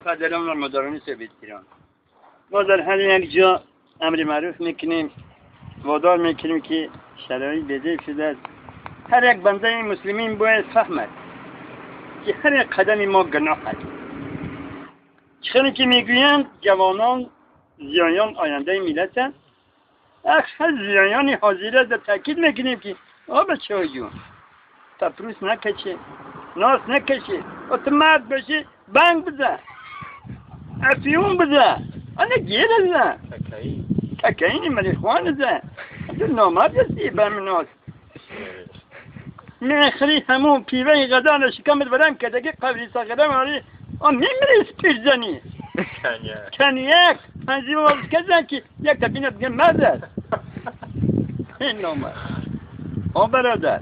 قدران و مداران سویت ایران ما در هر یک جا امر معروف میکنیم، وادار میکنیم که شرایط بده شده است. هر یک بنده مسلمین باید فهمد که هر یک قدم ما گناه است. چخونی که میگویند جوانان زیایان آینده ملت است، اکثر زیایان حاضر در تاکید میکنیم که بچه های جون تپروس نکشه، ناس نکشه، اتمرد بشه، بنگ بزن، افیون بزن، آنه گیر بزن، ککایی ملیخوان بزن، تو نامرد هستی برم ناس میخری همون پیوه غدا رو شکمت برم که دیگه قبلی ساقرم آره میمری سپیش زنی کنیک هنزیم آرز کزن که یک تبینه بگه مرد است. این نامرد برادر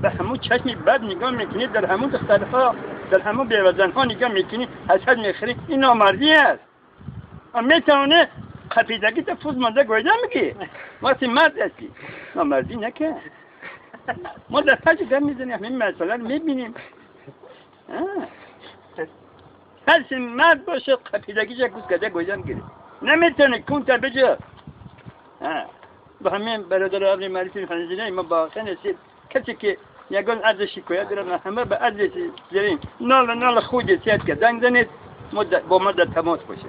به همون چشمی بد نگاه میکنی، در همون دخترها در همون بیوزنها نگاه میکنی، حسد میخری، این نامردی است. میتونه خفیدگی تا فوز مانده گویده میگی وقتی مرد هستی نامردی نکن. ما در پاچه در میزنیم همین مسئله رو میبینیم. هرچی مرد باشه خفیدگیش کس کده گویده میگیره، نمیتونه کون تا بجا. با همین برادر عبری معرفی خانزینه ما با خیلی هستید کسی که یکان عرض شکایت دارن همه به عرض زیرین نال خود سیاد که زنگ زنید با ما در تماس باشه.